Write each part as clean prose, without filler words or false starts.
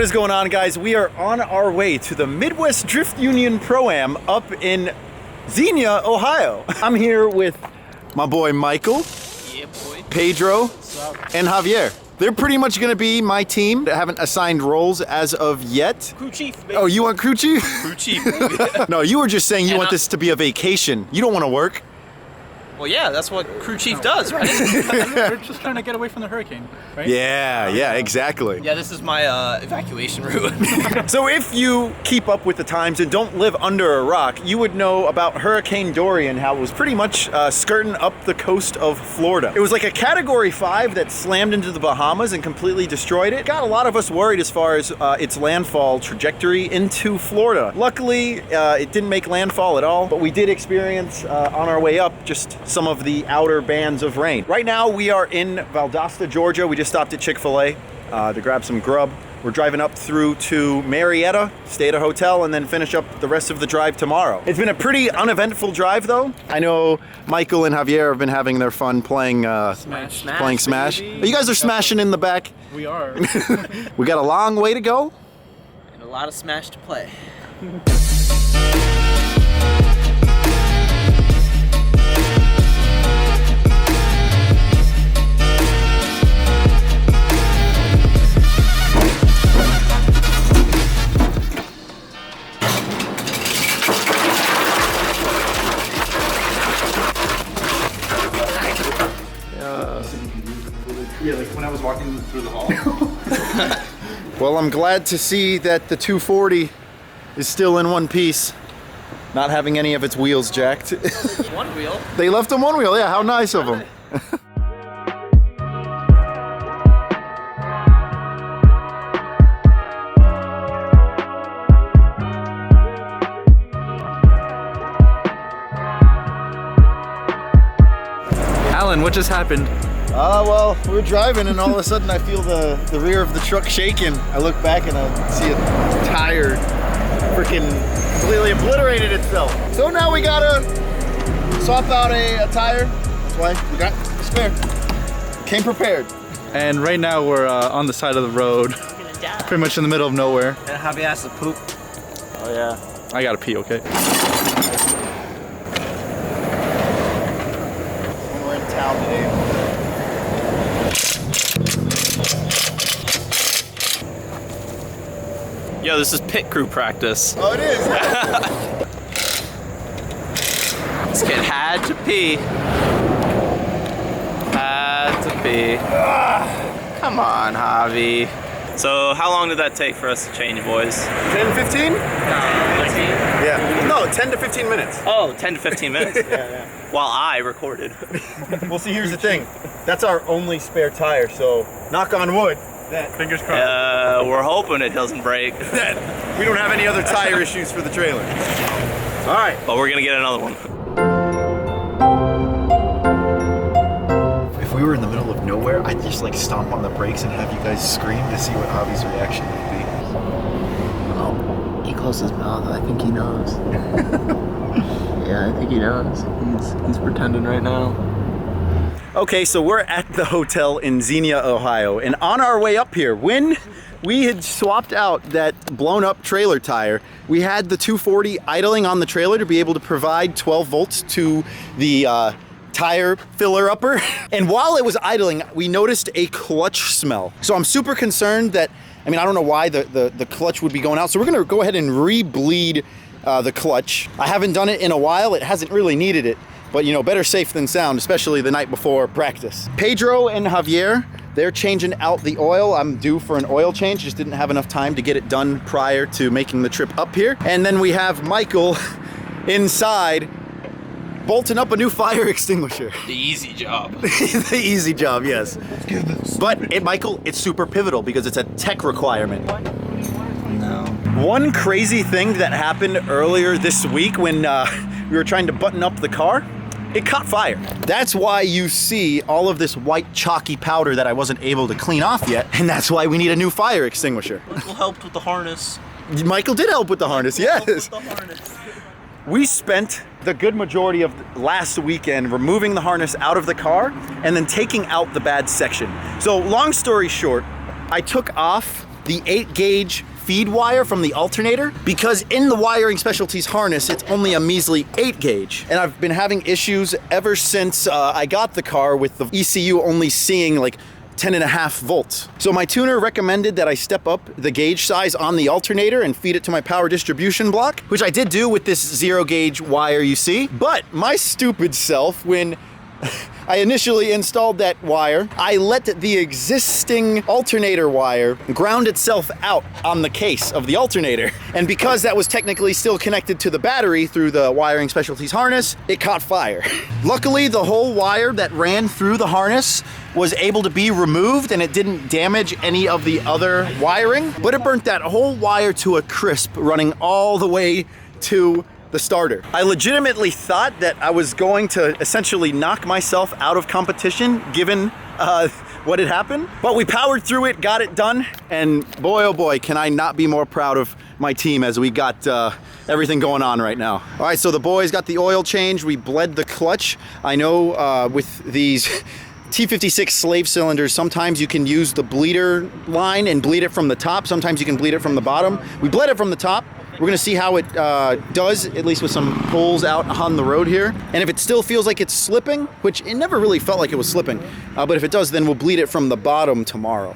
is going on, guys? We are on our way to the Midwest Drift Union Pro-Am up in Xenia, Ohio. I'm here with my boy Michael, Pedro, and Javier. They're pretty much going to be my team. I haven't assigned roles as of yet. Crew chief, baby. Oh, you want crew chief? Crew chief, baby. No, you were just saying you want this to be a vacation. You don't want to work. Well, yeah, that's what crew chief does, right? We're just trying to get away from the hurricane, right? Yeah, exactly. Yeah, this is my evacuation route. So if you keep up with the times and don't live under a rock, you would know about Hurricane Dorian, how it was pretty much skirting up the coast of Florida. It was like a Category 5 that slammed into the Bahamas and completely destroyed it. Got a lot of us worried as far as its landfall trajectory into Florida. Luckily, it didn't make landfall at all, but we did experience on our way up just some of the outer bands of rain. Right now, we are in Valdosta, Georgia. We just stopped at Chick-fil-A to grab some grub. We're driving up through to Marietta, stay at a hotel, and then finish up the rest of the drive tomorrow. It's been a pretty uneventful drive, though. I know Michael and Javier have been having their fun playing Smash. You guys are smashing in the back. We are. We got a long way to go. And a lot of Smash to play. Yeah, like when I was walking through the hall. Well, I'm glad to see that the 240 is still in one piece, not having any of its wheels jacked. One wheel. They left them one wheel, yeah, how nice of them. Alan, what just happened? Well, we were driving and all of a sudden I feel the rear of the truck shaking. I look back and I see a tire freaking completely obliterated itself. So now we gotta swap out a tire. That's why we got a spare. Came prepared. And right now we're on the side of the road, pretty much in the middle of nowhere. And Javi has to poop. Oh yeah. I gotta pee, okay? We're in town today. Yo, this is pit crew practice. Oh, it is. This kid had to pee. Had to pee. Come on, Javi. So how long did that take for us to change, boys? 10, 15? 15? Yeah. No, 10 to 15 minutes. Oh, 10 to 15 minutes? Yeah. While I recorded. Well, see, here's the thing. That's our only spare tire, so knock on wood. Fingers crossed. We're hoping it doesn't break. We don't have any other tire issues for the trailer. All right. But we're gonna get another one. If we were in the middle of nowhere, I'd just like stomp on the brakes and have you guys scream to see what Javi's reaction would be. Oh, he closed his mouth. I think he knows. Yeah, I think he knows. He's pretending right now. Okay, so we're at the hotel in Xenia, Ohio, and on our way up here, when we had swapped out that blown up trailer tire, we had the 240 idling on the trailer to be able to provide 12 volts to the tire filler upper. And while it was idling, we noticed a clutch smell. So I'm super concerned that, I don't know why the clutch would be going out. So we're gonna go ahead and re-bleed the clutch. I haven't done it in a while. It hasn't really needed it. But better safe than sound, especially the night before practice. Pedro and Javier, they're changing out the oil. I'm due for an oil change, just didn't have enough time to get it done prior to making the trip up here. And then we have Michael inside, bolting up a new fire extinguisher. The easy job. The easy job, yes. But Michael, it's super pivotal because it's a tech requirement. No. One crazy thing that happened earlier this week when we were trying to button up the car, it caught fire. That's why you see all of this white chalky powder that I wasn't able to clean off yet, and that's why we need a new fire extinguisher. Michael helped with the harness. Michael did help with the harness, yes. We spent the good majority of last weekend removing the harness out of the car and then taking out the bad section. So long story short, I took off the 8-gauge feed wire from the alternator, because in the wiring specialties harness, it's only a measly 8-gauge. And I've been having issues ever since I got the car with the ECU only seeing like 10.5 volts. So my tuner recommended that I step up the gauge size on the alternator and feed it to my power distribution block, which I did do with this 0-gauge wire you see. But my stupid self, when I initially installed that wire, I let the existing alternator wire ground itself out on the case of the alternator. And because that was technically still connected to the battery through the wiring specialties harness, it caught fire. Luckily, the whole wire that ran through the harness was able to be removed and it didn't damage any of the other wiring, but it burnt that whole wire to a crisp running all the way to the starter. I legitimately thought that I was going to essentially knock myself out of competition given what had happened, but we powered through it, got it done, and boy oh boy, can I not be more proud of my team as we got everything going on right now. All right, so the boys got the oil change, we bled the clutch. I know with these T56 slave cylinders, sometimes you can use the bleeder line and bleed it from the top, sometimes you can bleed it from the bottom. We bled it from the top. We're gonna see how it does, at least with some pulls out on the road here. And if it still feels like it's slipping, which it never really felt like it was slipping, but if it does, then we'll bleed it from the bottom tomorrow.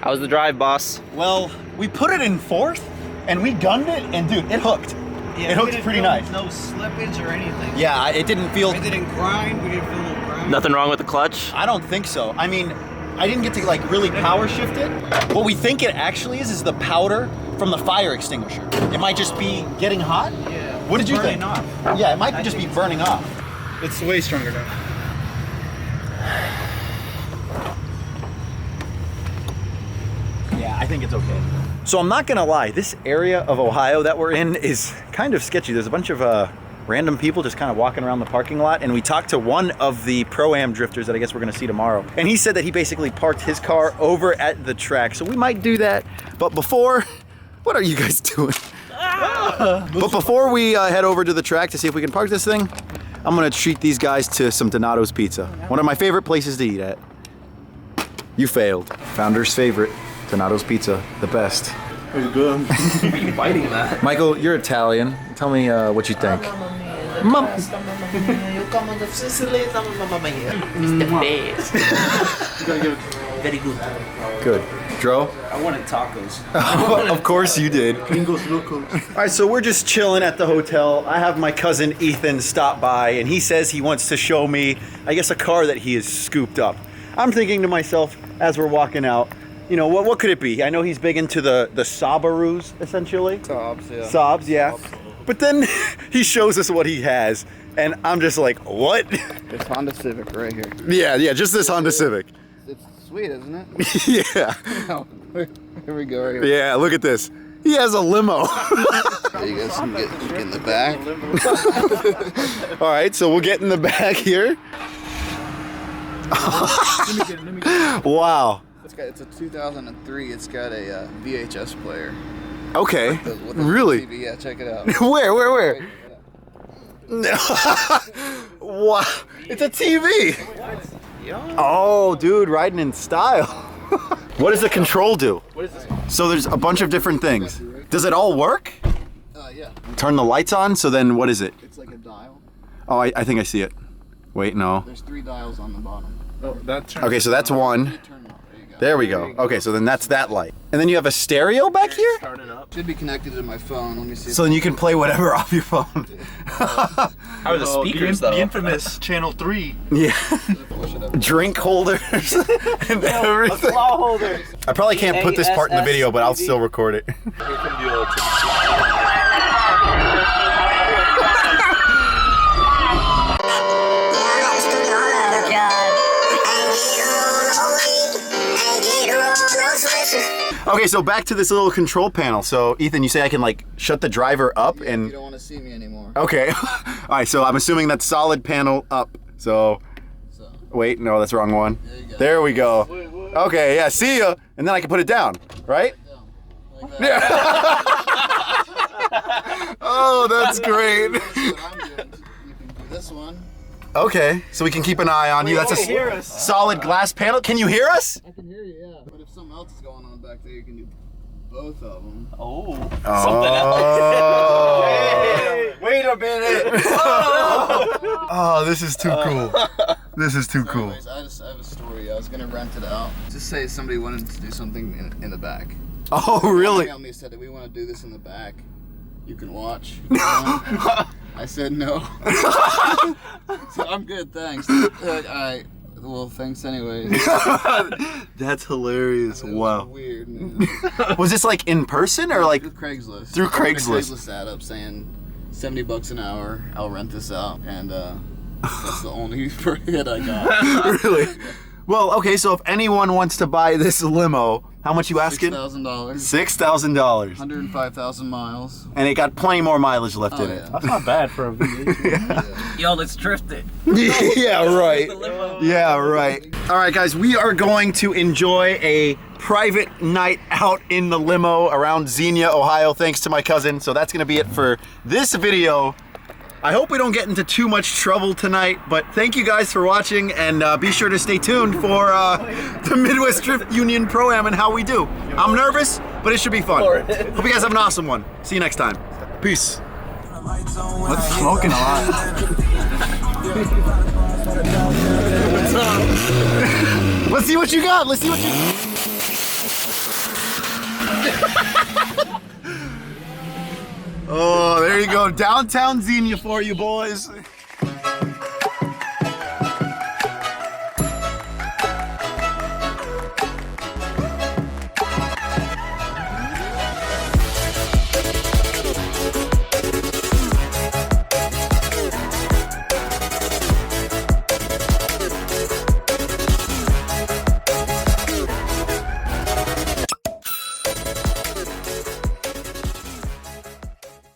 How's the drive, boss? Well, we put it in fourth and we gunned it, and dude, it hooked. Yeah, it hooked pretty nice. No slippage or anything. Yeah, it didn't feel... It didn't grind. We didn't feel no grind. Nothing wrong with the clutch? I don't think so. I mean, I didn't get to like really power shift it. What we think it actually is the powder from the fire extinguisher. It might just be getting hot. Yeah. What did you think? Off. Yeah, it might just be burning off. It's way stronger now. Yeah, I think it's okay. So I'm not gonna lie, this area of Ohio that we're in is kind of sketchy. There's a bunch of random people just kind of walking around the parking lot, and we talked to one of the Pro-Am drifters that I guess we're gonna see tomorrow. And he said that he basically parked his car over at the track. So we might do that, but before, what are you guys doing? But before we head over to the track to see if we can park this thing, I'm gonna treat these guys to some Donato's Pizza. One of my favorite places to eat at. You failed. Founder's favorite. Donato's Pizza, the best. It's good. Are you biting that? Michael, you're Italian. Tell me what you think. Mom. It's the best. Very good. Good. Dro? I wanted tacos. Of course you did. All right, so we're just chilling at the hotel. I have my cousin Ethan stop by, and he says he wants to show me, I guess, a car that he has scooped up. I'm thinking to myself as we're walking out, you know, what could it be? I know he's big into the Subarus, essentially. Saabs, yeah. Saabs, yeah. But then he shows us what he has, and I'm just like, what? It's Honda Civic right here. Yeah, just this Honda Civic. It's sweet, isn't it? Yeah. Oh, here we go right here. Yeah, look at this. He has a limo. You guys can get in the back. All right, so we'll get in the back here. Wow. It's a 2003. It's got a VHS player. Okay. With a Really? TV. Yeah, check it out. Where? Wow. It's a TV. Oh, dude, riding in style. What does the control do? What is this? So there's a bunch of different things. Does it all work? Yeah. Turn the lights on, so then what is it? It's like a dial. Oh, I think I see it. Wait, no. There's 3 dials on the bottom. Oh, that's Okay, so that's one. You turn it off. There you go. There we go. Okay, so then that's that light. And then you have a stereo back here? Starting up. Should be connected to my phone. Let me see. So then you can play whatever off your phone. How are the speakers, though? The infamous Channel 3. Yeah. Drink holders and everything. I probably can't put this part in the video, but I'll still record it. Okay, so back to this little control panel. So Ethan, you say I can like shut the driver up and... You don't want to see me anymore. Okay. All right, so I'm assuming that's solid panel up. So, wait, no, that's the wrong one. There you go. There we go. Okay, yeah, see ya. And then I can put it down, right? Like that. Oh, that's great. What I'm doing, you can do this one. Okay, so we can keep an eye on you. That's a solid glass panel. Can you hear us? I can hear you, yeah. But if something else is going on back there, you can do both of them. Oh, something Oh. else. Wait a minute. Oh, this is too cool. This is too cool. Anyways, I have a story. I was gonna rent it out. Just say somebody wanted to do something in the back. Oh, really? Emailed me and said that we want to do this in the back. You can watch. I said no. So I'm good, thanks. Alright. Well, thanks anyways. That's hilarious. It was Wow. weird, man. Was this like in person or like Through Craigslist. through I put a Craigslist? Craigslist ad up saying $70 an hour. I'll rent this out, and that's the only hit I got. Really? Well, okay, so if anyone wants to buy this limo, how much you asking? $6,000. $6,000. 105,000 miles. And it got plenty more mileage left in it. Yeah. That's not bad for a V8. Yo, let's drift it. Yeah, right. Yeah, right. All right, guys, we are going to enjoy a private night out in the limo around Xenia, Ohio, thanks to my cousin. So that's gonna be it for this video. I hope we don't get into too much trouble tonight, but thank you guys for watching, and be sure to stay tuned for the Midwest Drift Union Pro-Am and how we do. I'm nervous, but it should be fun. Hope you guys have an awesome one. See you next time. Peace. What's smoking a lot? Let's see what you got. Let's see what you... Oh, there you go. Downtown Xenia for you, boys.